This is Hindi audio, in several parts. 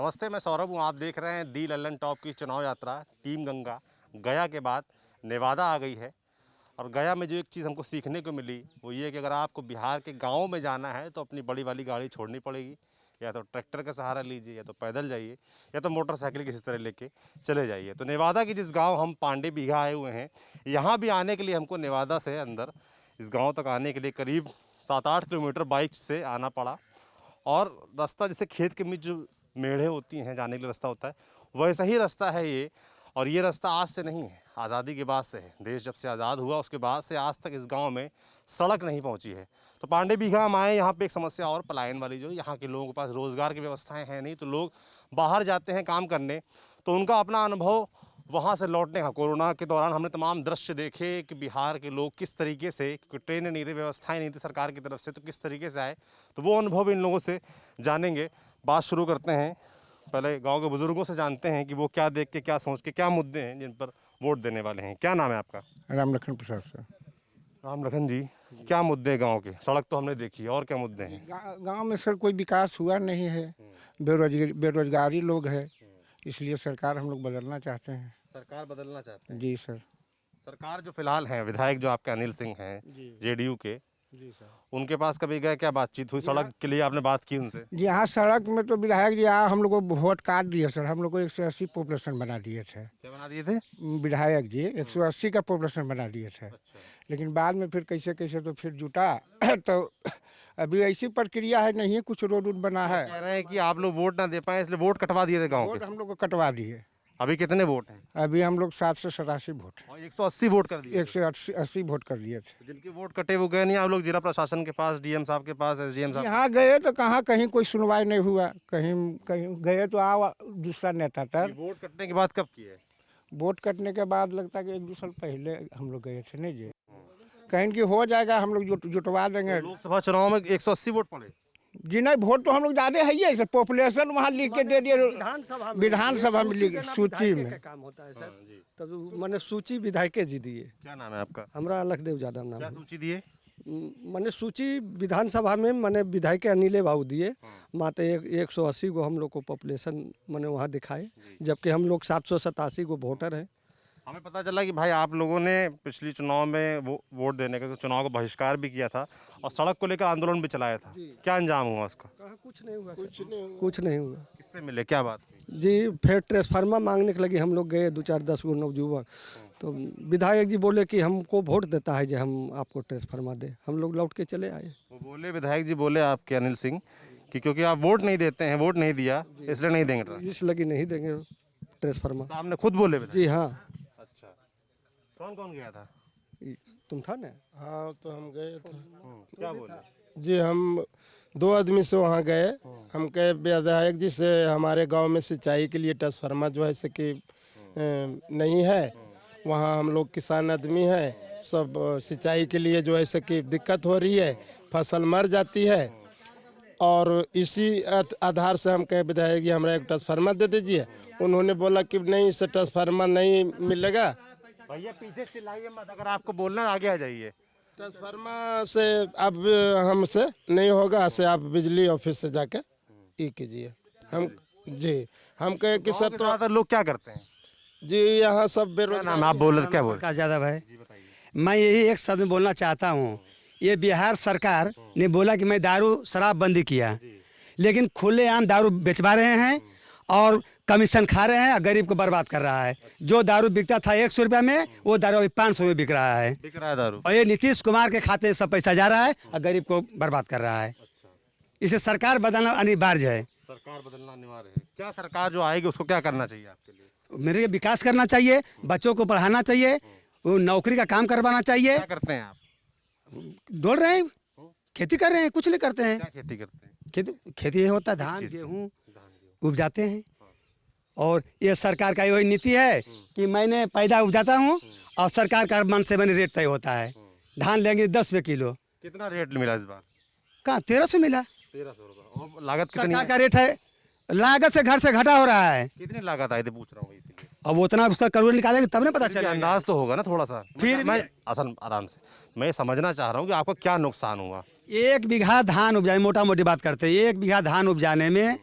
नमस्ते, मैं सौरभ हूँ। आप देख रहे हैं दी लल्लन टॉप की चुनाव यात्रा टीम गंगा। गया के बाद नेवादा आ गई है और गया में जो एक चीज़ हमको सीखने को मिली वो ये कि अगर आपको बिहार के गाँव में जाना है तो अपनी बड़ी वाली गाड़ी छोड़नी पड़ेगी, या तो ट्रैक्टर का सहारा लीजिए, या तो पैदल जाइए, या तो मोटरसाइकिल किसी तरह लेके चले जाइए। तो नेवादा की जिस गाँव हम पांडे बीघा आए हुए हैं, यहाँ भी आने के लिए हमको नेवादा से अंदर इस गाँव तक आने के लिए करीब 7-8 किलोमीटर बाइक से आना पड़ा। और रास्ता जैसे खेत के बीच जो मेढ़े होती हैं जाने के लिए रास्ता होता है, वैसा ही रास्ता है ये। और ये रास्ता आज से नहीं है, आज़ादी के बाद से है। देश जब से आज़ाद हुआ उसके बाद से आज तक इस गांव में सड़क नहीं पहुंची है। तो पांडे बीघा हम आए, यहाँ पे एक समस्या और पलायन वाली, जो यहाँ के लोगों के पास रोज़गार की व्यवस्थाएं हैं नहीं, तो लोग बाहर जाते हैं काम करने, तो उनका अपना अनुभव वहाँ से लौटने का। कोरोना के दौरान हमने तमाम दृश्य देखे कि बिहार के लोग किस तरीके से, क्योंकि ट्रेनें नहीं थी, व्यवस्थाएं नहीं थी सरकार की तरफ से, तो किस तरीके से आए। तो वो अनुभव इन लोगों से जानेंगे। बात शुरू करते हैं, पहले गांव के बुजुर्गों से जानते हैं कि वो क्या देख के, क्या सोच के, क्या मुद्दे हैं जिन पर वोट देने वाले हैं। क्या नाम है आपका? राम लखन प्रसाद सर। राम लखन जी, क्या मुद्दे हैं गाँव के? सड़क तो हमने देखी है, और क्या मुद्दे हैं? गांव में सर कोई विकास हुआ नहीं है, बेरोजगारी लोग है, इसलिए सरकार हम लोग बदलना चाहते हैं। सरकार बदलना चाहते हैं? जी सर। सरकार जो फिलहाल है, विधायक जो आपके अनिल सिंह हैं जेडीयू के, जी सर। उनके पास कभी गए, क्या बातचीत हुई? सड़क के लिए आपने बात की उनसे? जी हाँ, सड़क में तो विधायक जी हम लोग को वोट काट दिए सर, हम लोग को 180 पॉपुलेशन बना दिए थे। क्या बना दिए थे? विधायक जी 180 का पॉपुलेशन बना दिए थे। अच्छा। लेकिन बाद में फिर कैसे कैसे तो फिर जुटा तो अभी ऐसी प्रक्रिया है, नहीं है कुछ रोड वोड बना है। कह रहे हैं कि आप लोग वोट ना दे पाए इसलिए वोट कटवा दिए थे गाँव वोट के। हम लोग को कटवा दिए। अभी कितने वोट हैं? अभी हम लोग 787 वोट है, और 180 वोट कर दिए। 180 वोट कर दिए थे। जिनके वोट कटे वो गए नहीं आप लोग जिला प्रशासन के पास, डीएम साहब के पास, एसडीएम साहब? यहाँ गए तो कहाँ, कहीं कोई सुनवाई नहीं हुआ। कहीं कहीं गए तो दूसरा नेता तर। वोट कटने के बाद कब किए? वोट कटने के बाद लगता है कि 1-2 साल पहले हम लोग गए थे। नहीं जी, कहीं कि हो जाएगा, हम लोग जुटवा देंगे। लोकसभा चुनाव में 180 वोट पड़े जी नहीं, वोट तो हम लोग ज़्यादा है ही, सर पॉपुलेशन वहाँ लिख के दे दिए विधानसभा में लिख सूची में काम होता है सर। तब मैंने सूची विधायक जी दिए। क्या नाम है आपका? हमरा लखदेव यादव नाम क्या है। सूची दिए? मैंने सूची विधानसभा में मैंने विधायक अनिले बाबू दिए। मात्र 180 को हम लोग को पॉपुलेशन मैंने वहाँ दिखाए, जबकि हम लोग 787 को वोटर हैं। हमें पता चला कि भाई आप लोगों ने पिछली चुनाव में वोट देने का, चुनाव को बहिष्कार भी किया था और सड़क को लेकर आंदोलन भी चलाया था। क्या अंजाम हुआ उसका? कहाँ कुछ नहीं हुआ, कुछ नहीं हुआ। किससे मिले, क्या बात हुई? जी फिर ट्रांसफार्मर मांगने के लगे, हम लोग गए 2-4-10 गो नवयुवक, तो विधायक जी बोले कि हमको वोट देता है जो हम आपको ट्रांसफार्मर दे। हम लोग लौट के चले आए। वो बोले, विधायक जी बोले आपके अनिल सिंह कि क्योंकि आप वोट नहीं देते हैं, वोट नहीं दिया, इसलिए नहीं देंगे। इस लगी नहीं देंगे ट्रांसफार्मर। सामने खुद बोले विधायक? जी हाँ। अच्छा, कौन कौन गया था? तुम था ना? हाँ, तो हम गए थे। क्या बोले? जी हम 2 आदमी से वहाँ गए। हम कहे विधायक जी से हमारे गांव में सिंचाई के लिए ट्रांसफार्मर जो है से कि नहीं है, वहाँ हम लोग किसान आदमी हैं, सब सिंचाई के लिए जो है से कि दिक्कत हो रही है, फसल मर जाती है। और इसी आधार से हम कहे विधायक जी हमारा एक ट्रांसफार्मर दे दीजिए। उन्होंने बोला कि नहीं, इससे ट्रांसफार्मर नहीं मिलेगा। भैया पीछे चिल्लाइए मत, अगर आपको बोलना है आगे आ जाइए। ट्रांसफार्मर से अब हमसे नहीं होगा, से आप बिजली ऑफिस से जाके ई कीजिए। हम जी हम कहे कि सर तो लोग क्या करते हैं जी, यहाँ सब बेरोजगार। आप बोल रहे थे, क्या बोल? प्रकाश यादव है। मैं यही एक शब्द में बोलना चाहता हूँ। ये बिहार सरकार ने बोला कि मैं दारू शराब बंदी किया, लेकिन खुलेआम दारू बेचवा रहे हैं और कमीशन खा रहे हैं और गरीब को बर्बाद कर रहा है। जो दारू बिकता था 100 रुपया में, वो दारू अभी 500 में बिक रहा है। दारू। और ये नीतीश कुमार के खाते में सब पैसा जा रहा है और गरीब को बर्बाद कर रहा है। इसे सरकार बदलना अनिवार्य है। सरकार बदलना अनिवार्य है। क्या सरकार जो आएगी उसको क्या करना चाहिए आपके लिए? मेरे विकास करना चाहिए, बच्चों को पढ़ाना चाहिए, वो नौकरी का काम करवाना चाहिए। क्या करते हैं आप? डोल रहे हैं, खेती कर रहे हैं, कुछ नहीं करते हैं। क्या खेती करते हैं? खेती ये होता है, धान गेहूँ उपजाते हैं। और ये सरकार का यही नीति है कि मैंने पैदा उपजाता हूँ और सरकार का मन से मैंने रेट तय होता है। धान लेंगे 10 रुपये किलो। कितना रेट मिला इस बार? कहाँ 1300 मिला। 1300 रुपये। और लागत कितनी सरकार है? का रेट है, लागत से घर से घटा हो रहा है। कितनी लागत आई थी पूछ रहा हूँ इसीलिए। अब उतना उसका करोड़ निकालेंगे तब ना पता चलेगा। अंदाज तो होगा ना थोड़ा सा। फिर मैं असल आराम से मैं समझना चाह रहा हूँ कि आपको क्या नुकसान हुआ। 1 बीघा धान उपजाए, मोटा मोटी बात करते हैं, 1 बीघा धान उपजाने में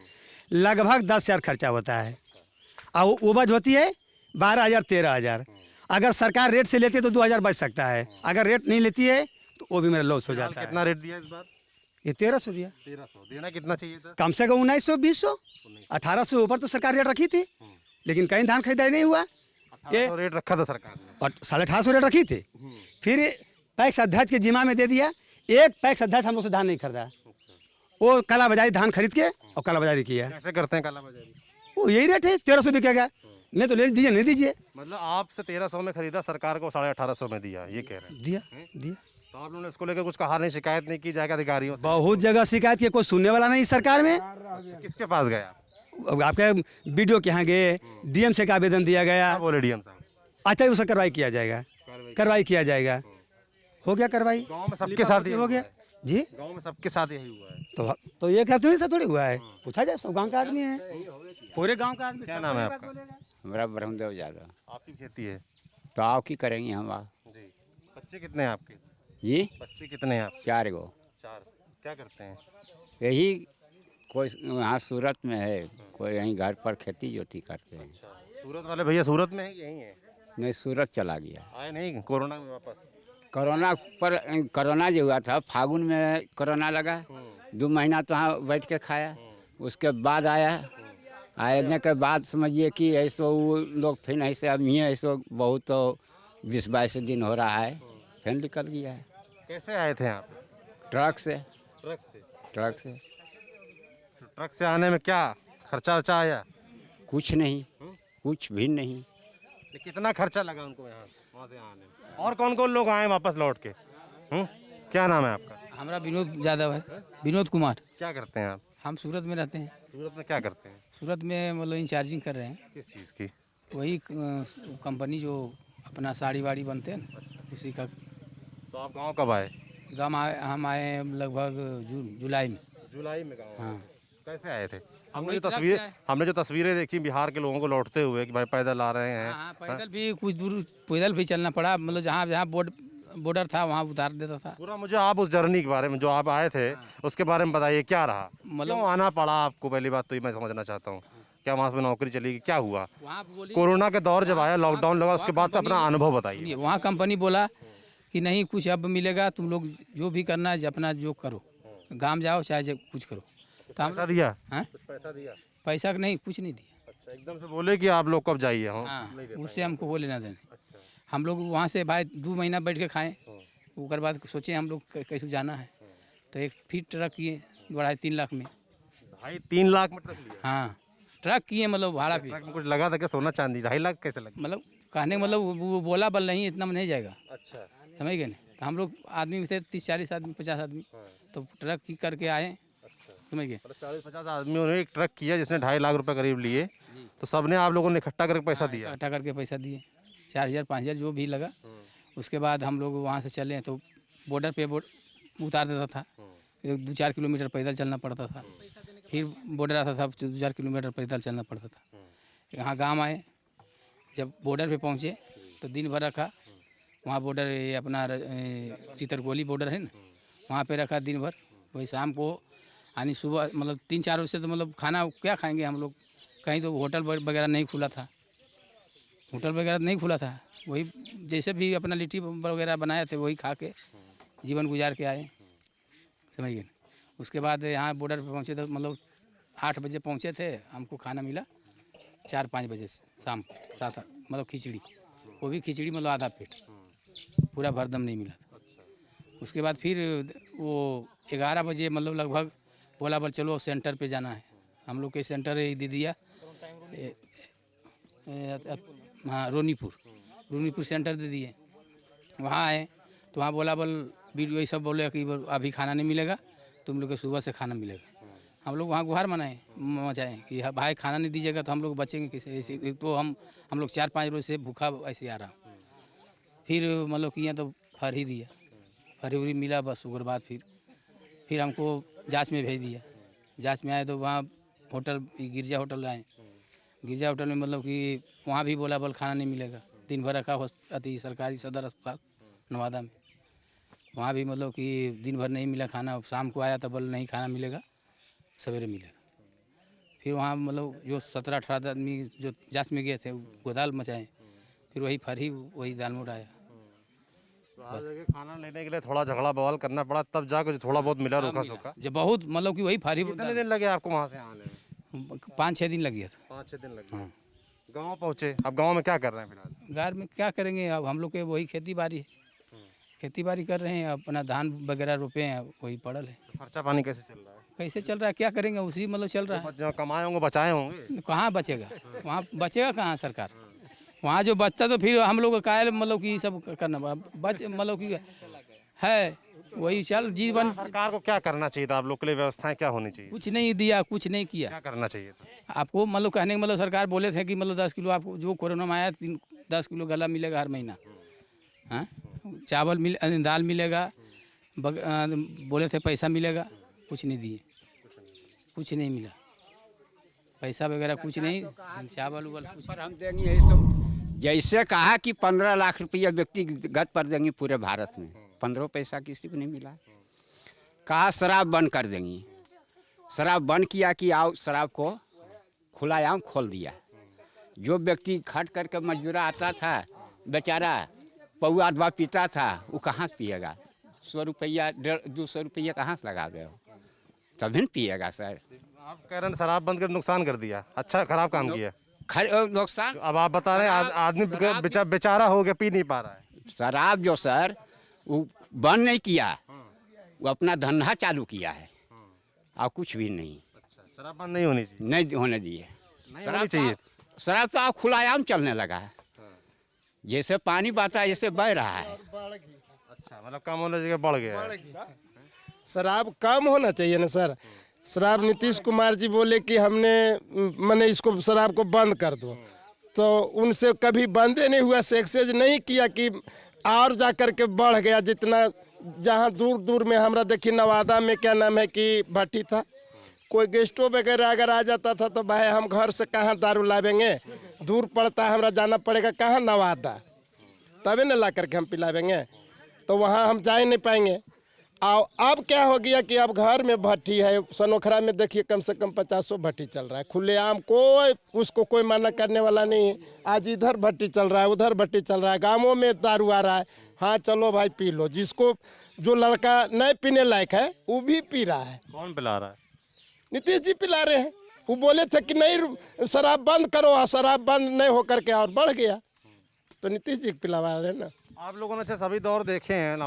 लगभग 10,000 खर्चा होता है और उपज होती है 12,000 13,000। अगर सरकार रेट से लेती है तो 2,000 बच सकता है, अगर रेट नहीं लेती है तो वो भी मेरा लॉस हो जाता है। कितना रेट दिया इस बार? ये 1300 दिया, 1300 देना कितना चाहिए था? कम से कम 1900 2000 1800 ऊपर तो सरकार रेट रखी थी, लेकिन कहीं धान खरीदारी नहीं हुआ। ये 1800 रेट रखा था सरकार ने। और 1850 रेट रखी थी, फिर पैक्स अध्यक्ष के जिम्मा में दे दिया। एक पैक्स अध्यक्ष हम लोग से धान नहीं खरीदा, वो काला बाजारी धान खरीद के और काला बाजारी किया। कैसे करते हैं काला बाजारी? वो यही रेट है, 1300 बिकेगा, नहीं तो ले दीजिए नहीं दीजिए। मतलब आपसे 1300 में खरीदा, सरकार को 1850 में दिया, ये कह रहे हैं। दिया दिया तो आप लोगों ने इसको लेकर कुछ कहा नहीं, शिकायत नहीं की जाएगा अधिकारियों से? बहुत जगह शिकायत की, कोई सुनने वाला नहीं सरकार में। किसके पास गया? अब आपके बीडीओ के यहाँ गए, डीएम से का आवेदन दिया गया। क्या बोले डीएम साहब? अच्छा उसका कार्रवाई किया जाएगा, कार्रवाई किया जाएगा। हो गया कार्रवाई, गांव में सबके साथ हो गया जी। गांव में सबके साथ यही हुआ है। तो ये क्या तुम्हें थोड़ी हुआ है, पूछा जाए, सब गांव का आदमी है, पूरे गांव का आदमी। क्या नाम है आपका? हमारा ब्रह्मदेव यादव। आपकी खेती है तो आओ की करेंगे हम आप जी। बच्चे कितने हैं आपके? जी बच्चे कितने हैं आप? 4 गो। 4। क्या करते हैं? यही कोई यहाँ सूरत में है, कोई यहीं घर पर खेती जोती करते हैं। सूरत वाले भैया सूरत में है कि यहीं है? नहीं सूरत चला गया। आए नहीं कोरोना में वापस? कोरोना जो हुआ था फागुन में कोरोना लगा, 2 महीना तो वहाँ बैठ के खाया, उसके बाद आने के बाद समझिए कि ऐसे वो लोग फिर ऐसे अब ही ऐसे बहुत तो 20-22 दिन हो रहा है, फिर निकल गया है। कैसे आए थे आप? ट्रक से। ट्रक से? ट्रक से तो ट्रक से आने में क्या खर्चा वर्चा आया? कुछ नहीं, कुछ भी नहीं। ये कितना खर्चा लगा उनको यहाँ वहाँ से आने में? और कौन कौन लोग आए वापस लौट के? क्या नाम है आपका? हमारा विनोद यादव है, विनोद कुमार। क्या करते हैं आप? हम सूरत में रहते हैं। सूरत में क्या करते हैं? सूरत में मतलब इंचार्जिंग कर रहे हैं, किस चीज़ की? वही कंपनी जो अपना साड़ी वाड़ी बनते हैं ना, उसी का। तो आप गांव कब आए? हम आए हैं लगभग जुलाई में। जुलाई में गांव? हाँ। कैसे आए थे? वही ट्रक से आए। हमने जो तस्वीरें देखी बिहार के लोगों को लौटते हुए कि भाई पैदल आ रहे हैं। हाँ, पैदल भी कुछ दूर पैदल भी चलना पड़ा, मतलब जहाँ जहाँ बॉर्डर था वहाँ उतार देता था। पूरा मुझे आप उस जर्नी के बारे में जो आप आए थे उसके बारे में बताइए, क्या रहा? मतलब क्यों आना पड़ा आपको? पहली बात तो ये मैं समझना चाहता हूँ, क्या वहाँ पे नौकरी चली गई, क्या हुआ? वहाँ बोली कोरोना के दौर जब आया, लॉकडाउन लगा, उसके बाद अपना अनुभव बताइए। वहाँ कंपनी बोला कि नहीं कुछ अब मिलेगा, तुम लोग जो भी करना है अपना जो करो, गाँव जाओ चाहे कुछ करो। तो हम पैसा दिया? हाँ? कुछ पैसा दिया? पैसा नहीं, कुछ नहीं दिया। अच्छा, एकदम से बोले कि आप लोग कब जाइए? हाँ, उससे हमको बोले ना देने। हम लोग वहाँ से भाई 2 महीना बैठ के खाएं, उसके बाद सोचे हम लोग कैसे जाना है, तो एक फिर ट्रक किए 2.5-3 लाख में। 2.5-3 लाख में ट्रक लिया? हाँ, ट्रक किए मतलब भाड़ा पे। ट्रक में कुछ लगा था क्या? सोना चांदी? 2.5 लाख कैसे लगा? मतलब कहने मतलब वो बोला बल नहीं इतना में नहीं जाएगा, अच्छा। समझ गए ना। तो हम लोग आदमी थे 30-40 आदमी 50 आदमी, तो ट्रक की करके आए, समझ गए। 40-50 आदमियों ने एक ट्रक किया जिसने 2.5 लाख रुपए करीब लिए, तो सबने आप लोगों ने इकट्ठा करके पैसा दिया? इकट्ठा करके पैसा दिए, 4,000-5,000 जो भी लगा। उसके बाद हम लोग वहाँ से चले तो बॉर्डर पे उतार देता था, 2-4 किलोमीटर पैदल चलना पड़ता था, फिर बॉर्डर आता था 2-4 किलोमीटर पैदल चलना पड़ता था। यहाँ गांव आए, जब बॉर्डर पे पहुँचे तो दिन भर रखा वहाँ बॉर्डर, ये अपना चितरकोली बॉर्डर है ना, वहाँ पे रखा दिन भर। वही शाम को यानी सुबह मतलब 3-4 बजे से तो मतलब खाना क्या खाएंगे हम लोग, कहीं तो होटल वगैरह नहीं खुला था, होटल वगैरह नहीं खुला था। वही जैसे भी अपना लिट्टी वगैरह बनाए थे वही खा के जीवन गुजार के आए, समझ गए। उसके बाद यहाँ बॉर्डर पे पहुँचे तो मतलब 8 बजे पहुँचे थे, हमको खाना मिला 4-5 बजे से शाम 7, मतलब खिचड़ी, वो भी खिचड़ी मतलब आधा पेट, पूरा भरदम नहीं मिला था। उसके बाद फिर वो 11 बजे मतलब लगभग बोला बल चलो सेंटर पे जाना है। हम लोग के सेंटर है दीदिया, हाँ रोनीपुर सेंटर दे दिए। वहाँ आए तो वहाँ बोला बल वीडियो ये सब बोले कि अभी खाना नहीं मिलेगा, तुम लोग के सुबह से खाना मिलेगा। हम लोग वहाँ गुहार मचाएँ कि भाई खाना नहीं दीजिएगा तो हम लोग बचेंगे कैसे। ऐसे तो हम लोग 4-5 रोज से भूखा ऐसे आ रहा। फिर मतलब किया तो फर ही दिया, फरी मिला बस। उसके बाद फिर हमको जांच में भेज दिया। जांच में आए तो वहाँ होटल गिरजा होटल आए, गिरजा होटल में मतलब कि वहाँ भी बोला बल खाना नहीं मिलेगा। दिन भर रखा अति सरकारी सदर अस्पताल नवादा में, वहाँ भी मतलब कि दिन भर नहीं मिला खाना। शाम को आया तो बल नहीं खाना मिलेगा, सवेरे मिलेगा। फिर वहाँ मतलब जो 17-18 आदमी जो जांच में गए थे वो गोदाल मचाए, फिर वही फरी वही दालमोट आया। तो हर जगह खाना लेने के लिए थोड़ा झगड़ा बवाल करना पड़ा, तब जाकर जो थोड़ा बहुत मिला रूखा सूखा। जब बहुत मतलब कि वही फरी कितने दिन लगे आपको वहाँ से आने में? 5-6 दिन लग गया था। 5-6 दिन लगे। गाँव पहुँचे, अब गाँव में क्या कर रहे हैं फिलहाल? गार में क्या करेंगे, अब हम लोग के वही खेती बाड़ी है, खेती बाड़ी कर रहे हैं, अपना धान वगैरह रोपे हैं, वही पड़ल है। खर्चा पानी कैसे चल रहा है? कैसे चल रहा है, क्या करेंगे, उसी मतलब चल रहा है। जहाँ कमाए होंगे बचाए होंगे। कहाँ बचेगा, वहाँ बचेगा कहाँ सरकार, वहाँ जो बचता तो फिर हम लोग को कायल मतलब कि सब करना पड़ा, बच मतलब कि है वही चल जीवन। सरकार को क्या करना चाहिए था? आप लोग के लिए व्यवस्थाएं क्या होनी चाहिए? कुछ नहीं दिया, कुछ नहीं किया। क्या करना चाहिए था? आपको मतलब कहने का मतलब सरकार बोले थे कि मतलब 10 किलो आपको जो कोरोना में आया 10 किलो गला मिलेगा हर महीना, हाँ चावल मिले, दाल मिलेगा, बोले थे पैसा मिलेगा, कुछ नहीं दिए, कुछ नहीं मिला, पैसा वगैरह कुछ नहीं, चावल उवल कुछ। पर हम देंगे यही सब, जैसे कहा कि 15 लाख रुपया व्यक्तिगत पर देंगे पूरे भारत में, 15 पैसा किसी को नहीं मिला। कहा शराब बंद कर देंगे, शराब बंद किया कि आओ शराब को खुलायाम खोल दिया। जो व्यक्ति खट करके मजदूरा आता था बेचारा पौआ अथवा पीता था, वो कहाँ से पिएगा? 100 रुपया 200 रुपया कहाँ से लगा गए, तभी न पिएगा सर। आप कह रहे हैं शराब बंद कर नुकसान कर दिया, अच्छा खराब काम किया। नुकसान अब आप बता रहे हैं आदमी बेचारा हो गया, पी नहीं पा रहा है। शराब जो सर वो बंद नहीं किया, वो अपना धंधा चालू किया है और कुछ भी नहीं। शराब बंद नहीं होनी चाहिए, नहीं होने दिए, नहीं होनी चाहिए। शराब तो आप खुलायाम चलने लगा है, जैसे पानी बहता है जैसे बह रहा है। अच्छा, मतलब कम होने की जगह बढ़ गया है। शराब कम होना चाहिए ना सर। शराब नीतीश कुमार जी बोले कि हमने मैंने इसको शराब को बंद कर दो, तो उनसे कभी बंदे नहीं हुआ, एक्सेज नहीं किया कि और जा कर के बढ़ गया। जितना जहाँ दूर दूर में हमारा देखिए नवादा में क्या नाम है कि भट्टी था, कोई गेस्टो वगैरह अगर आ जाता था तो भाई हम घर से कहाँ दारू लावेंगे, दूर पड़ता है, हमारा जाना पड़ेगा कहाँ नवादा, तभी न ला करके हम पिलावेंगे, तो वहाँ हम जा ही नहीं पाएंगे। और अब क्या हो गया कि अब घर में भट्टी है, सनोखरा में देखिए कम से कम 50 भट्टी चल रहा है खुलेआम, कोई उसको कोई मना करने वाला नहीं है। आज इधर भट्टी चल रहा है, उधर भट्टी चल रहा है, गाँवों में दारू आ रहा है, हाँ चलो भाई पी लो। जिसको जो लड़का नहीं पीने लायक है वो भी पी रहा है। कौन पिला रहा है? नीतीश जी पिला रहे हैं। वो बोले थे कि नहीं शराब बंद करो, और शराब बंद नहीं होकर के और बढ़ गया, तो नीतीश जी पिलावा रहे हैं ना। आप लोगों ने अच्छा सभी दौर देखे हैं,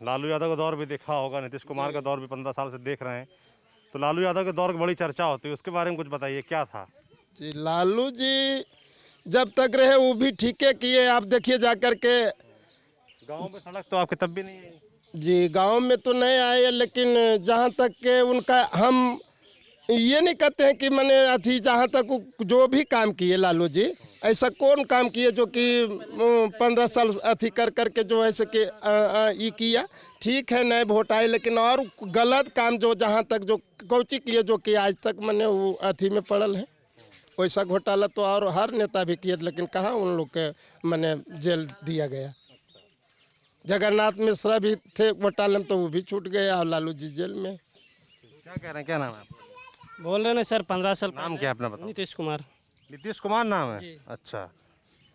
लालू यादव का दौर भी देखा होगा, नीतीश कुमार का दौर भी 15 साल से देख रहे हैं, तो लालू यादव के दौर की बड़ी चर्चा होती है, उसके बारे में कुछ बताइए, क्या था? जी लालू जी जब तक रहे वो भी ठीक है किए। आप देखिए जा कर के गाँव में सड़क तो आपके तब भी नहीं है जी, गांव में तो नहीं आए, लेकिन जहां तक के उनका हम ये नहीं कहते हैं कि मैंने अथी, जहाँ तक जो भी काम किए लालू जी, ऐसा कौन काम किए जो कि 15 साल अथी कर करके जो ऐसे कि ये किया। ठीक है नहीं वोट आए, लेकिन और गलत काम जो जहाँ तक जो कौची किए जो कि आज तक मैंने वो अथी में पड़ल है, वैसा घोटाला तो और हर नेता भी किए, लेकिन कहाँ उन लोग के मैंने जेल दिया गया। जगन्नाथ मिश्रा भी थे घोटाले में, तो वो भी छूट गए और लालू जी जेल में। क्या कह रहे हैं, क्या नाम है आपका? बोल रहे हैं सर 15 साल नाम क्या है अपना बताओ? नीतीश कुमार। नीतीश कुमार नाम है? अच्छा,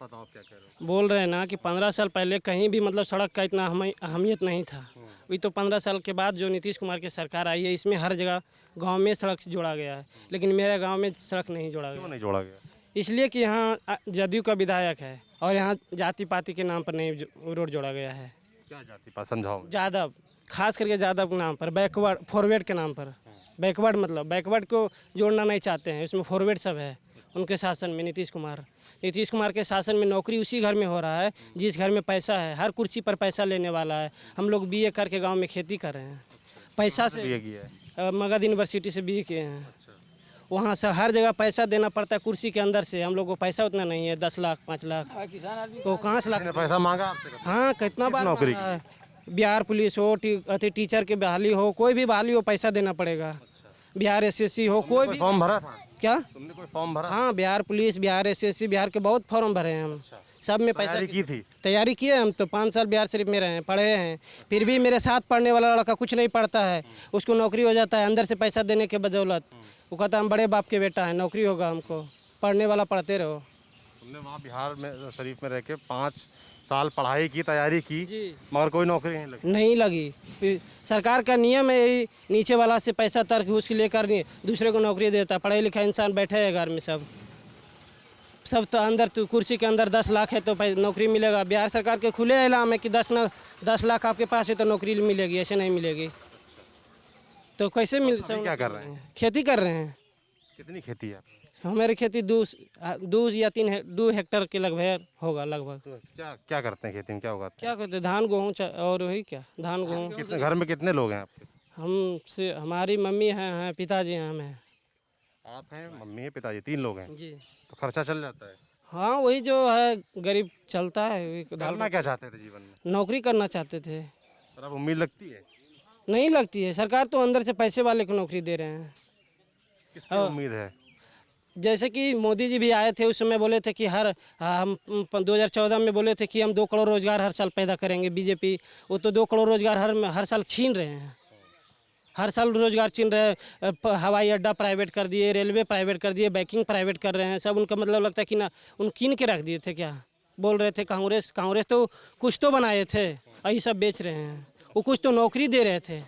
बताओ क्या कह रहे हो? बोल रहे हैं ना कि 15 साल पहले कहीं भी मतलब सड़क का इतना अहमियत नहीं था, अभी तो 15 साल के बाद जो नीतीश कुमार की सरकार आई है, इसमें हर जगह गांव में सड़क जोड़ा गया है, लेकिन मेरे गांव में सड़क नहीं जोड़ा क्यों गया। नहीं जोड़ा गया? इसलिए कि यहाँ जदयू का विधायक है और यहाँ जाति पाति के नाम पर नहीं रोड जोड़ा गया है। क्या जाति पात समझाओ? यादव, खास करके यादव के नाम पर, बैकवर्ड फॉरवर्ड के नाम पर। बैकवर्ड मतलब बैकवर्ड को जोड़ना नहीं चाहते हैं, इसमें फॉरवर्ड सब है उनके शासन में। नीतीश कुमार के शासन में नौकरी उसी घर में हो रहा है जिस घर में पैसा है, हर कुर्सी पर पैसा लेने वाला है। हम लोग बीए करके गांव में खेती कर रहे हैं, पैसा से बीए किया है? मगध यूनिवर्सिटी से बीए किए हैं। वहाँ से हर जगह पैसा देना पड़ता है कुर्सी के अंदर से, हम लोग को पैसा उतना नहीं है, 10 लाख 5 लाख तो कहाँ से लाख पैसा मांगा आपसे? हाँ कितना बार नौकरी मांगा है। बिहार पुलिस हो, टीचर के बहाली हो, कोई भी बहाली हो, पैसा देना पड़ेगा। बिहार SSC हो, कोई भी फॉर्म भरा था? क्या? तुमने कोई फॉर्म भरा? हाँ, बिहार पुलिस, बिहार एसएससी, बिहार के बहुत फॉर्म भरे हैं हम। सब में पैसा तैयारी की थी? तैयारी किए हम तो 5 साल बिहार शरीफ में रहे हैं, पढ़े हैं। फिर भी मेरे साथ पढ़ने वाला लड़का कुछ नहीं पढ़ता है, उसको नौकरी हो जाता है अंदर से पैसा देने के बदौलत। वो कहता हम बड़े बाप के बेटा है, नौकरी होगा हमको, पढ़ने वाला पढ़ते रहो। तुमने वहाँ बिहार में शरीफ में रह के 5 साल पढ़ाई की, तैयारी की, जी। मगर कोई नौकरी नहीं लगी? नहीं लगी। फिर सरकार का नियम है यही, नीचे वाला से पैसा तर्क उसकी लेकर नहीं दूसरे को नौकरी देता। पढ़े लिखा इंसान बैठे है घर में, सब तो अंदर तो कुर्सी के अंदर 10 लाख है तो नौकरी मिलेगा। बिहार सरकार के खुले ऐलान है कि 10 लाख आपके पास है तो नौकरी मिलेगी, ऐसे नहीं मिलेगी। तो कैसे मिल अभी क्या कर रहे हैं? खेती कर रहे हैं। कितनी खेती है आपकी? हमारी खेती 2 या 2 हेक्टेयर के लगभग होगा लगभग। तो क्या करते हैं खेती में, क्या उगाते क्या कहते हैं, धान गेहूँ और वही क्या, धान गेहूँ। हैं? कितने घर में कितने लोग हैं आपके? हमसे हमारी मम्मी हैं, पिताजी हैं, हम हैं। आप हैं, मम्मी है, पिताजी, 3 लोग हैं। जी। तो खर्चा चल जाता है? हाँ, वही जो है गरीब चलता है वही करना क्या चाहते थे जीवन में? नौकरी करना चाहते थे। और अब उम्मीद लगती है? नहीं लगती है, सरकार तो अंदर से पैसे वाले को नौकरी दे रहे हैं। किससे उम्मीद है? जैसे कि मोदी जी भी आए थे, उस समय बोले थे कि हम 2014 में बोले थे कि हम 2 करोड़ रोजगार हर साल पैदा करेंगे। बीजेपी वो तो 2 करोड़ रोजगार हर साल छीन रहे हैं, हर साल रोजगार छीन रहे हैं। हवाई अड्डा प्राइवेट कर दिए, रेलवे प्राइवेट कर दिए, बैंकिंग प्राइवेट कर रहे हैं। सब उनका मतलब लगता है कि ना उन कीन के रख दिए थे। क्या बोल रहे थे, कांग्रेस तो कुछ तो बनाए थे, यही सब बेच रहे हैं। वो कुछ तो नौकरी दे रहे थे,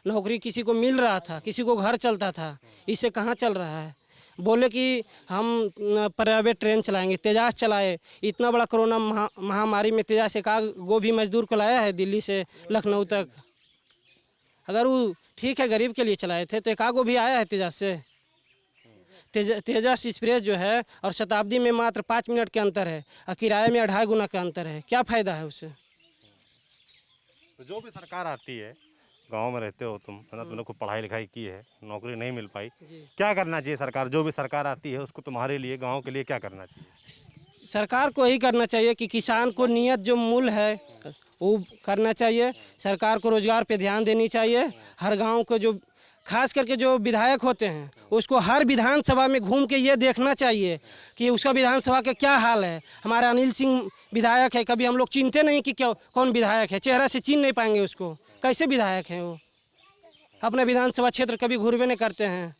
नौकरी किसी को मिल रहा था, किसी को घर चलता था। इससे कहाँ चल रहा है? बोले कि हम प्राइवेट ट्रेन चलाएंगे, तेजास चलाए। इतना बड़ा कोरोना महामारी में तेजास एक गो भी मजदूर को लाया है दिल्ली से लखनऊ तक। अगर वो ठीक है गरीब के लिए चलाए थे तो एक गो भी आया है तेजास से। तेजास एक्सप्रेस जो है और शताब्दी में मात्र 5 मिनट के अंतर है और किराए में 2.5 गुना का अंतर है। क्या फ़ायदा है उससे? तो जो भी सरकार आती है, गांव में रहते हो तुम, है ना, तुमने खूब पढ़ाई लिखाई की है, नौकरी नहीं मिल पाई, क्या करना चाहिए सरकार? जो भी सरकार आती है उसको तुम्हारे लिए, गांव के लिए क्या करना चाहिए? सरकार को यही करना चाहिए कि किसान को नियत जो मूल्य है वो करना चाहिए। सरकार को रोजगार पे ध्यान देनी चाहिए। हर गांव को जो खास करके जो विधायक होते हैं उसको हर विधानसभा में घूम के ये देखना चाहिए कि उसका विधानसभा का क्या हाल है। हमारा अनिल सिंह विधायक है, कभी हम लोग चिनते नहीं कि क्या कौन विधायक है, चेहरा से चिन नहीं पाएंगे उसको, कैसे विधायक हैं वो। अपने विधानसभा क्षेत्र कभी घूरवे नहीं करते हैं।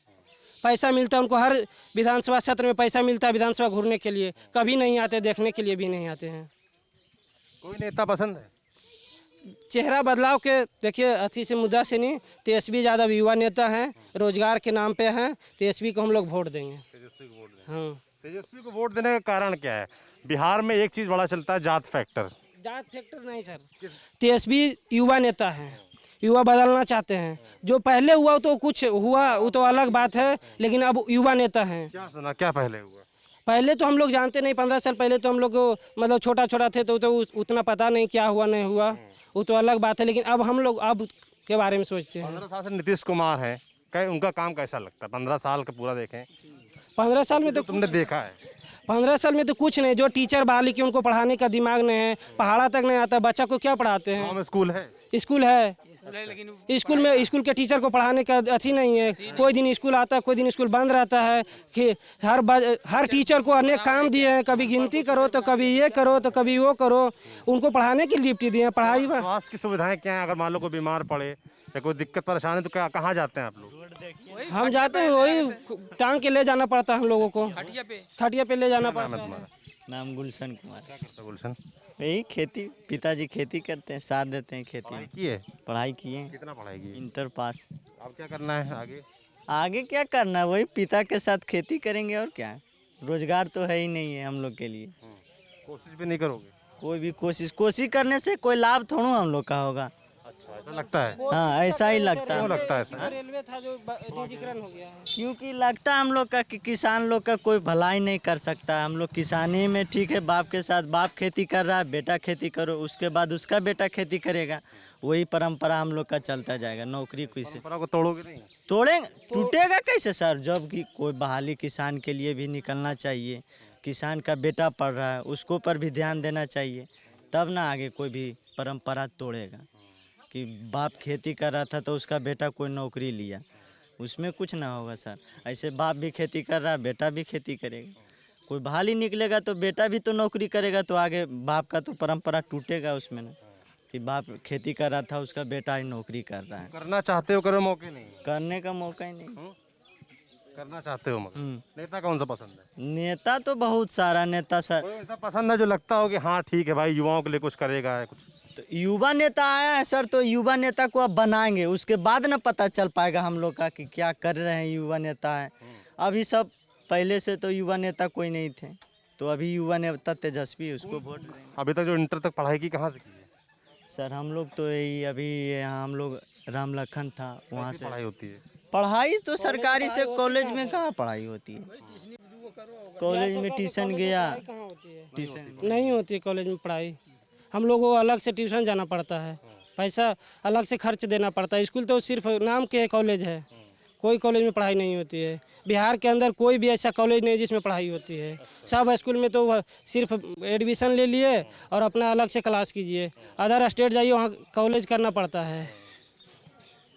पैसा मिलता है उनको, हर विधानसभा क्षेत्र में पैसा मिलता है विधानसभा घूरने के लिए, कभी नहीं आते, देखने के लिए भी नहीं आते हैं। कोई नेता पसंद है? चेहरा बदलाव के देखिए, अति से मुद्दा से नहीं। तेजस्वी यादव युवा नेता हैं, रोजगार के नाम पे हैं, तेजस्वी को हम लोग वोट देंगे। तेजस्वी को वोट दें? हाँ। तेजस्वी को वोट देने का कारण क्या है? बिहार में एक चीज़ बड़ा चलता है, जात फैक्टर। जात फैक्टर नहीं सर, तेजस्वी युवा नेता हैं, युवा बदलना चाहते हैं। जो पहले हुआ तो कुछ हुआ, वो तो अलग बात है, लेकिन अब युवा नेता हैं। क्या सुना, क्या पहले हुआ? पहले तो हम लोग जानते नहीं, 15 साल पहले तो हम लोग मतलब छोटा थे तो उतना पता नहीं क्या हुआ नहीं हुआ, वो तो अलग बात है। लेकिन अब हम लोग अब के बारे में सोचते हैं। 15 साल से नीतीश कुमार हैं, उनका काम कैसा लगता है? 15 साल का पूरा देखें, 15 साल में तो तुमने देखा है। 15 साल में तो कुछ नहीं। जो टीचर बहाली की उनको पढ़ाने का दिमाग नहीं है, पहाड़ा तक नहीं आता, बच्चा को क्या पढ़ाते हैं? गाँव में स्कूल है? स्कूल है, स्कूल के टीचर को पढ़ाने का अथी नहीं है। कोई दिन स्कूल आता है, कोई दिन स्कूल बंद रहता है। कि हर टीचर को अनेक काम दिए हैं, कभी गिनती करो तो कभी ये करो तो कभी वो करो, उनको पढ़ाने की ड्यूटी दिए हैं। पढ़ाई में स्वास्थ्य की सुविधाएं क्या हैं? अगर मान लो कोई बीमार पड़े या कोई दिक्कत परेशानी तो क्या, कहाँ जाते हैं आप लोग? हम जाते हैं, वही टांग के ले जाना पड़ता है हम लोगों को, खटिया पे ले जाना पड़ता है। नाम गुलशन कुमार। क्या करते हो गुलशन? यही खेती, पिताजी खेती करते हैं, साथ देते हैं खेती में। की है? पढ़ाई किए, कितना पढ़ाई की? Inter pass. अब क्या करना है आगे? आगे क्या करना है, वही पिता के साथ खेती करेंगे और क्या। रोजगार तो है ही नहीं है हम लोग के लिए। कोशिश भी नहीं करोगे? कोई भी कोशिश करने से कोई लाभ थोड़ा हम लोग का होगा। अच्छा, ऐसा लगता है? हाँ, ऐसा ही लगता क्यों है। लगता है ऐसा? रेलवे था जो निजीकरण हो गया है। क्योंकि लगता है हम लोग का कि किसान लोग का कोई भलाई नहीं कर सकता। हम लोग किसानी में ठीक है, बाप के साथ बाप खेती कर रहा है, बेटा खेती करो, उसके बाद उसका बेटा खेती करेगा। वही परंपरा हम लोग का चलता जाएगा। नौकरी किसे परंपरा को तोड़ोगे नहीं? तोड़ेंगे, टूटेगा कैसे सर? जब कि कोई बहाली किसान के लिए भी निकलना चाहिए। किसान का बेटा पढ़ रहा है, उसको पर भी ध्यान देना चाहिए, तब ना आगे कोई भी परंपरा तोड़ेगा। कि बाप खेती कर रहा था तो उसका बेटा कोई नौकरी लिया, उसमें कुछ ना होगा सर। ऐसे बाप भी खेती कर रहा है, बेटा भी खेती करेगा। कोई बहाल ही निकलेगा तो बेटा भी तो नौकरी करेगा, तो आगे बाप का तो परंपरा टूटेगा उसमें ना, कि बाप खेती कर रहा था उसका बेटा ही नौकरी कर रहा है। करना चाहते हो, करो, मौके नहीं करने का मौका ही नहीं। करना चाहते हो मगर नेता कौन सा पसंद है? नेता तो बहुत सारा नेता सर। कोई ऐसा पसंद है जो लगता हो कि हाँ ठीक है भाई, युवाओं के लिए कुछ करेगा है कुछ? तो युवा नेता आया है सर, तो युवा नेता को अब बनाएंगे, उसके बाद ना पता चल पाएगा हम लोग का कि क्या कर रहे हैं युवा नेता है। अभी सब पहले से तो युवा नेता कोई नहीं थे, तो अभी युवा नेता तेजस्वी, उसको वोट देंगे। अभी तक जो इंटर तक पढ़ाई की कहाँ से की है? सर हम लोग तो यही अभी यहाँ हम लोग राम लखन था वहाँ से पढ़ाई होती है। पढ़ाई तो सरकारी से, कॉलेज में कहाँ पढ़ाई होती है? कॉलेज में ट्यूशन गया, ट्यूशन नहीं होती है कॉलेज में पढ़ाई। हम लोग को अलग से ट्यूशन जाना पड़ता है, पैसा अलग से खर्च देना पड़ता है। स्कूल तो सिर्फ नाम के कॉलेज है, कोई कॉलेज में पढ़ाई नहीं होती है। बिहार के अंदर कोई भी ऐसा कॉलेज नहीं जिसमें पढ़ाई होती है। सब स्कूल में तो सिर्फ एडमिशन ले लिए और अपना अलग से क्लास कीजिए। अदर स्टेट जाइए, वहाँ कॉलेज करना पड़ता है।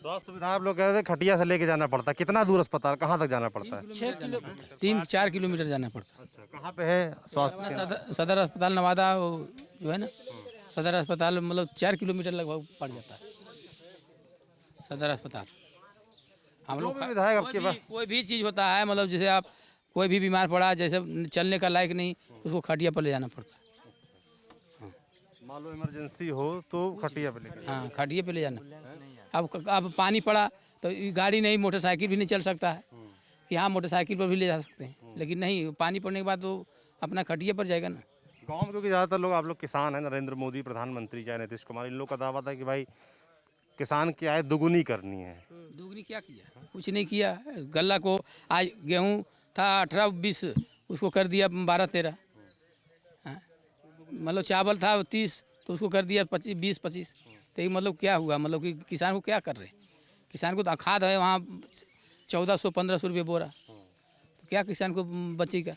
स्वास्थ्य सुविधा आप लोग कह रहे थे खटिया से लेके जाना पड़ता है, कितना दूर अस्पताल, कहाँ तक जाना पड़ता है? 3-4 किलोमीटर जाना पड़ता है। अच्छा, कहाँ पे है स्वास्थ्य केंद्र? सदर अस्पताल नवादा जो है ना, सदर अस्पताल मतलब 4 किलोमीटर लगभग पड़ जाता है सदर अस्पताल। हम लोग विधायक आपके पास कोई भी चीज़ होता है, मतलब जैसे आप कोई भी बीमार पड़ा, जैसे चलने का लायक नहीं, उसको खटिया पर ले जाना पड़ता है। मान लो इमरजेंसी हो तो खटिया पे लेके हाँ, खटिया पे ले जाना। अब पानी पड़ा तो गाड़ी नहीं, मोटरसाइकिल भी नहीं चल सकता है कि हाँ मोटरसाइकिल पर भी ले जा सकते हैं, लेकिन नहीं, पानी पड़ने के बाद तो अपना खटिया पर जाएगा ना। गांव में क्योंकि ज़्यादातर लोग, आप लोग किसान हैं, नरेंद्र मोदी प्रधानमंत्री चाहे नीतीश कुमार, इन लोग का दावा था कि भाई किसान की आय दुगुनी करनी है। दुगनी क्या किया? कुछ नहीं किया। गल्ला को आज गेहूँ था 18-20, उसको कर दिया 12-13। मतलब चावल था 30, तो उसको कर दिया 20-25। तो ये मतलब क्या हुआ? मतलब कि किसान को क्या कर रहे हैं? किसान को तो खाद है वहाँ 1400-1500 रुपये बोरा, तो क्या किसान को बचेगा?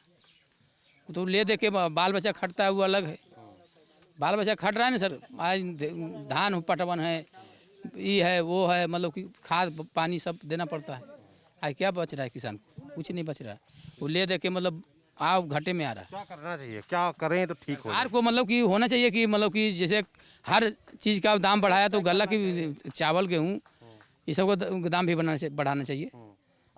तो ले दे के बाल बच्चा खटता है, वो अलग है। बाल बच्चा खट रहा है ना सर, आज धान पटवन है, ये है वो है, मतलब कि खाद पानी सब देना पड़ता है। आज क्या बच रहा है किसान को? कुछ नहीं बच रहा है। वो ले दे के मतलब आप घाटे में आ रहा है। क्या करना चाहिए, क्या करें तो ठीक हो? सरकार को मतलब कि होना चाहिए कि मतलब कि जैसे हर चीज़ का दाम बढ़ाया, तो गल्ला की चावल गेहूँ ये सब का दाम भी बढ़ाना चाहिए।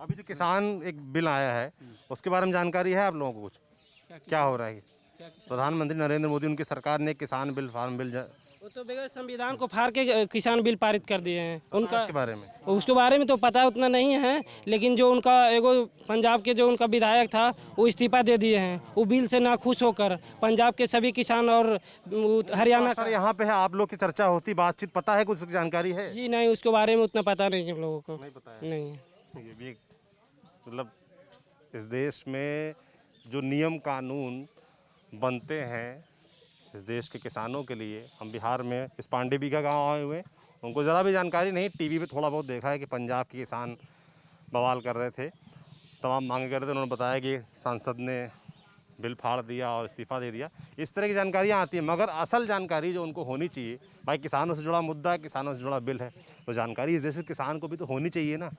अभी जो किसान एक बिल आया है, उसके बारे में जानकारी है आप लोगों को? कुछ क्या हो रहा है? प्रधानमंत्री नरेंद्र मोदी, उनकी सरकार ने किसान बिल, फार्म बिल, वो तो बगैर संविधान को फाड़ के किसान बिल पारित कर दिए हैं। उनका उसके बारे में तो पता उतना नहीं है, लेकिन जो उनका एगो पंजाब के जो उनका विधायक था, वो इस्तीफा दे दिए हैं। वो बिल से नाखुश होकर पंजाब के सभी किसान और हरियाणा सर यहाँ पे है, आप लोग की चर्चा होती, बातचीत, पता है, कुछ जानकारी है? जी नहीं, उसके बारे में उतना पता नहीं हम लोगों को। नहीं पता है? नहीं। ये भी मतलब इस देश में जो नियम कानून बनते हैं इस देश के किसानों के लिए, हम बिहार में इस पांडे बीघा गाँव आए हुए, उनको ज़रा भी जानकारी नहीं। टीवी पे थोड़ा बहुत देखा है कि पंजाब के किसान बवाल कर रहे थे, तमाम मांगे कर रहे थे, उन्होंने बताया कि सांसद ने बिल फाड़ दिया और इस्तीफ़ा दे दिया। इस तरह की जानकारियाँ आती हैं, मगर असल जानकारी जो उनको होनी चाहिए, भाई किसानों से जुड़ा मुद्दा है, किसानों से जुड़ा बिल है, तो जानकारी इस देश के किसान को भी तो होनी चाहिए ना।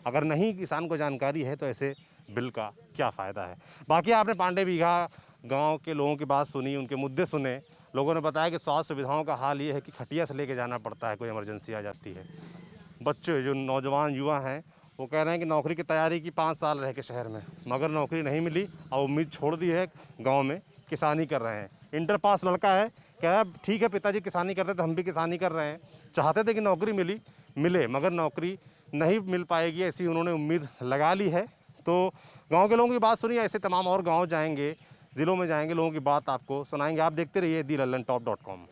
अगर नहीं किसान को जानकारी है तो ऐसे बिल का क्या फ़ायदा है? बाकी आपने पांडे बीघा गांव के लोगों की बात सुनी, उनके मुद्दे सुने। लोगों ने बताया कि स्वास्थ्य सुविधाओं का हाल ये है कि खटिया से लेके जाना पड़ता है, कोई इमरजेंसी आ जाती है। बच्चे जो नौजवान युवा हैं वो कह रहे हैं कि नौकरी की तैयारी की 5 साल रह के शहर में, मगर नौकरी नहीं मिली और उम्मीद छोड़ दी है, गाँव में किसानी कर रहे हैं। इंटर पास लड़का है, कह रहा है ठीक है पिताजी किसानी करते तो हम भी किसानी कर रहे हैं। चाहते थे कि नौकरी मिले, मगर नौकरी नहीं मिल पाएगी, ऐसी उन्होंने उम्मीद लगा ली है। तो गांव के लोगों की बात सुनिए, ऐसे तमाम और गांव जाएंगे, ज़िलों में जाएंगे, लोगों की बात आपको सुनाएंगे। आप देखते रहिए दी लल्लन टॉप.com।